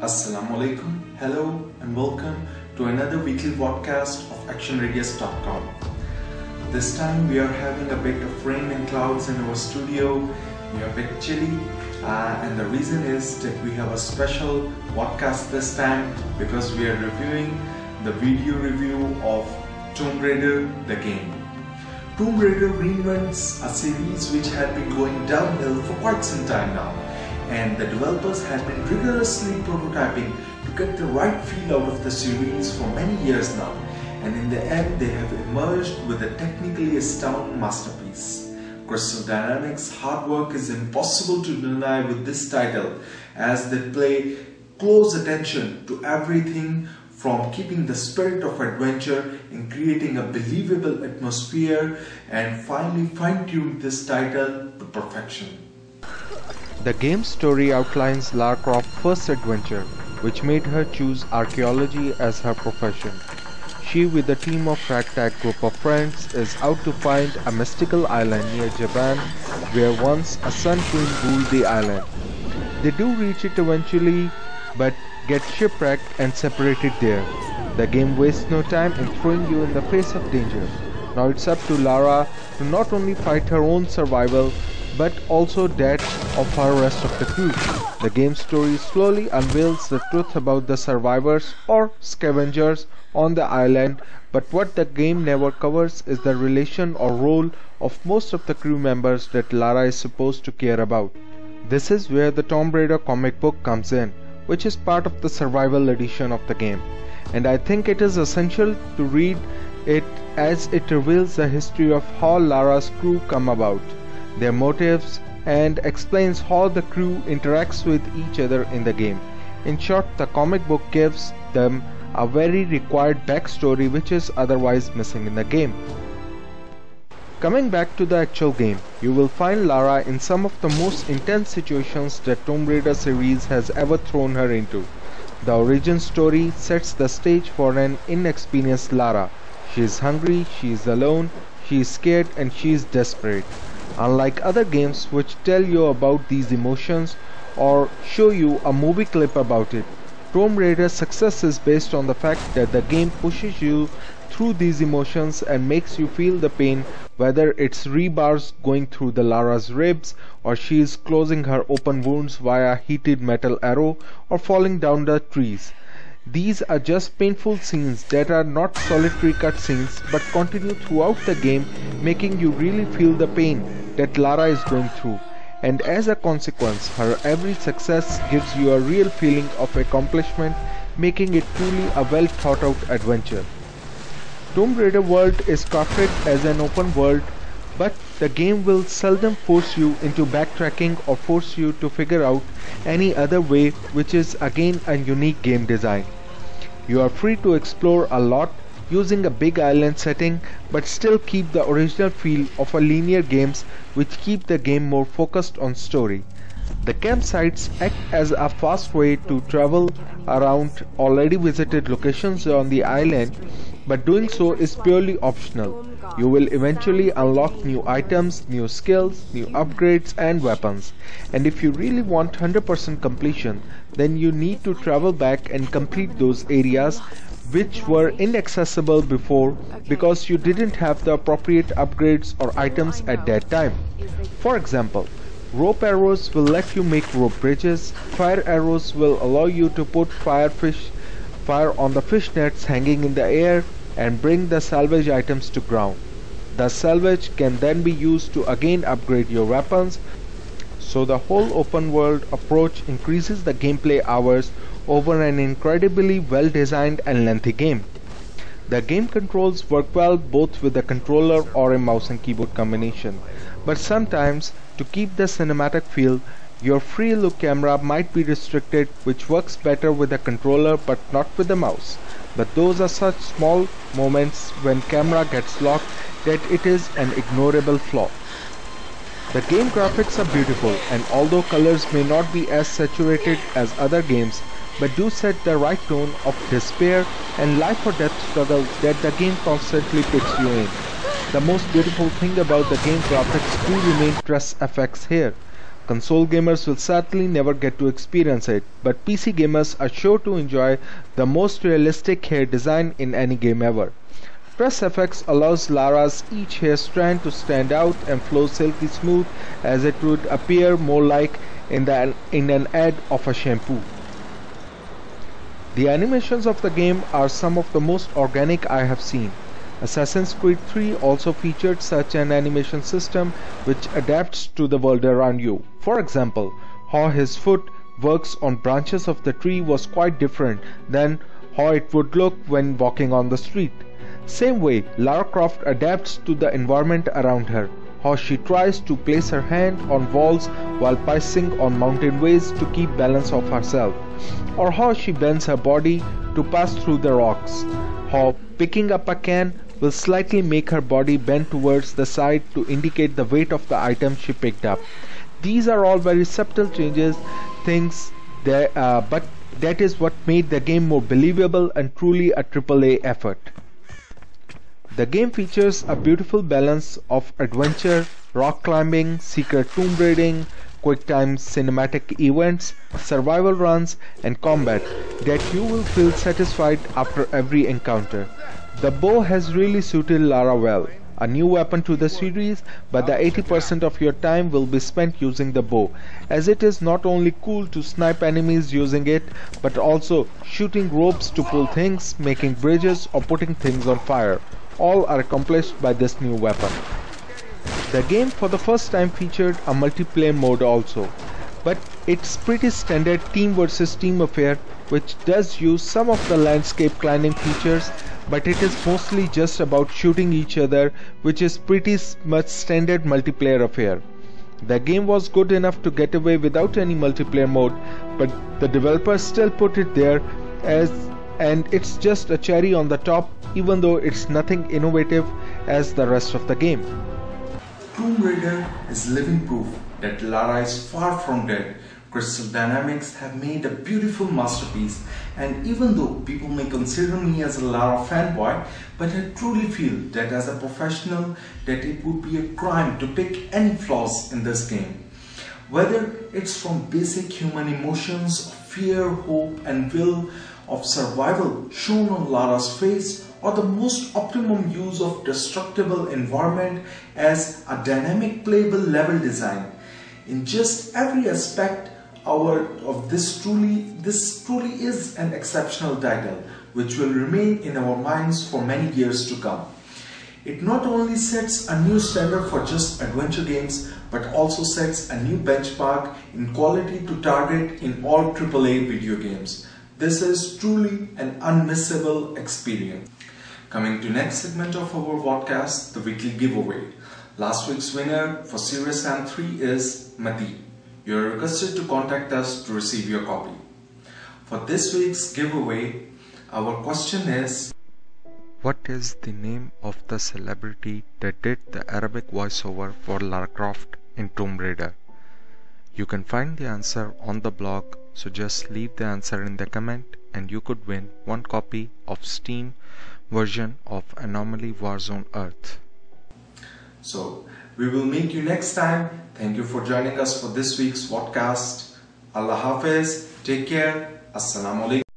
Assalamu alaikum, hello and welcome to another weekly podcast of actionradius.com. This time we are having a bit of rain and clouds in our studio. We are a bit chilly and the reason is that we have a special podcast this time because we are reviewing the video review of Tomb Raider the game. Tomb Raider reinvents a series which had been going downhill for quite some time now, and the developers had been rigorously prototyping to get the right feel out of the series for many years now, and in the end they have emerged with a technically astounding masterpiece. Crystal Dynamics' hard work is impossible to deny with this title, as they pay close attention to everything from keeping the spirit of adventure and creating a believable atmosphere, and finally fine-tuned this title to perfection. The game's story outlines Lara Croft's first adventure, which made her choose archaeology as her profession. She, with a team of ragtag group of friends, is out to find a mystical island near Japan where once a Sun Queen ruled the island. They do reach it eventually, but get shipwrecked and separated there. The game wastes no time in throwing you in the face of danger. Now it's up to Lara to not only fight her own survival, but also that of her rest of the crew. The game's story slowly unveils the truth about the survivors or scavengers on the island, but what the game never covers is the relation or role of most of the crew members that Lara is supposed to care about. This is where the Tomb Raider comic book comes in, which is part of the survival edition of the game, and I think it is essential to read it as it reveals the history of how Lara's crew come about, their motives, and explains how the crew interacts with each other in the game. In short, the comic book gives them a very required backstory which is otherwise missing in the game. Coming back to the actual game, you will find Lara in some of the most intense situations that Tomb Raider series has ever thrown her into. The origin story sets the stage for an inexperienced Lara. She is hungry, she is alone, she is scared, and she is desperate. Unlike other games which tell you about these emotions or show you a movie clip about it, Tomb Raider's success is based on the fact that the game pushes you through these emotions and makes you feel the pain, whether it's rebars going through the Lara's ribs, or she is closing her open wounds via heated metal arrow, or falling down the trees. These are just painful scenes that are not solitary cutscenes but continue throughout the game, making you really feel the pain that Lara is going through. And as a consequence, her every success gives you a real feeling of accomplishment, making it truly a well thought out adventure. Tomb Raider world is crafted as an open world, but the game will seldom force you into backtracking or force you to figure out any other way, which is again a unique game design. You are free to explore a lot using a big island setting, but still keep the original feel of a linear games which keep the game more focused on story. The campsites act as a fast way to travel around already visited locations on the island, but doing so is purely optional. You will eventually unlock new items, new skills, new upgrades and weapons. And if you really want 100% completion, then you need to travel back and complete those areas which were inaccessible before because you didn't have the appropriate upgrades or items at that time. For example, rope arrows will let you make rope bridges, fire arrows will allow you to put fire on the fish nets hanging in the air and bring the salvage items to ground. The salvage can then be used to again upgrade your weapons, so the whole open world approach increases the gameplay hours over an incredibly well designed and lengthy game. The game controls work well both with a controller or a mouse and keyboard combination, but sometimes to keep the cinematic feel, your free look camera might be restricted, which works better with a controller but not with the mouse. But those are such small moments when camera gets locked that it is an ignorable flaw. The game graphics are beautiful, and although colors may not be as saturated as other games, but do set the right tone of despair and life or death struggle that the game constantly puts you in. The most beautiful thing about the game graphics do remain stress effects here. Console gamers will sadly never get to experience it, but PC gamers are sure to enjoy the most realistic hair design in any game ever. Press FX allows Lara's each hair strand to stand out and flow silky smooth as it would appear more like in an ad of a shampoo. The animations of the game are some of the most organic I have seen. Assassin's Creed 3 also featured such an animation system which adapts to the world around you. For example, how his foot works on branches of the tree was quite different than how it would look when walking on the street. Same way, Lara Croft adapts to the environment around her, how she tries to place her hand on walls while passing on mountain ways to keep balance of herself, or how she bends her body to pass through the rocks, how picking up a can will slightly make her body bend towards the side to indicate the weight of the item she picked up. These are all very subtle changes, but that is what made the game more believable and truly a AAA effort. The game features a beautiful balance of adventure, rock climbing, secret tomb raiding, quick time cinematic events, survival runs, and combat that you will feel satisfied after every encounter. The bow has really suited Lara well, a new weapon to the series, but the 80% of your time will be spent using the bow, as it is not only cool to snipe enemies using it, but also shooting ropes to pull things, making bridges, or putting things on fire. All are accomplished by this new weapon. The game for the first time featured a multiplayer mode also, but it's pretty standard team versus team affair which does use some of the landscape climbing features, but it is mostly just about shooting each other, which is pretty much standard multiplayer affair. The game was good enough to get away without any multiplayer mode, but the developers still put it there and it's just a cherry on the top, even though it's nothing innovative as the rest of the game. Tomb Raider is living proof that Lara is far from dead. Crystal Dynamics have made a beautiful masterpiece, and even though people may consider me as a Lara fanboy, but I truly feel that as a professional that it would be a crime to pick any flaws in this game. Whether it's from basic human emotions of fear, hope and will, of survival shown on Lara's face, or the most optimum use of destructible environment as a dynamic playable level design. In just every aspect of this truly is an exceptional title which will remain in our minds for many years to come. It not only sets a new standard for just adventure games, but also sets a new benchmark in quality to target in all AAA video games. This is truly an unmissable experience. Coming to next segment of our podcast, the weekly giveaway. Last week's winner for Serious Sam 3 is Mati. You are requested to contact us to receive your copy. For this week's giveaway, our question is: what is the name of the celebrity that did the Arabic voiceover for Lara Croft in Tomb Raider? You can find the answer on the blog, so just leave the answer in the comment and you could win one copy of Steam version of Anomaly Warzone Earth. So, we will meet you next time. Thank you for joining us for this week's podcast. Allah Hafiz. Take care. Assalamu alaikum.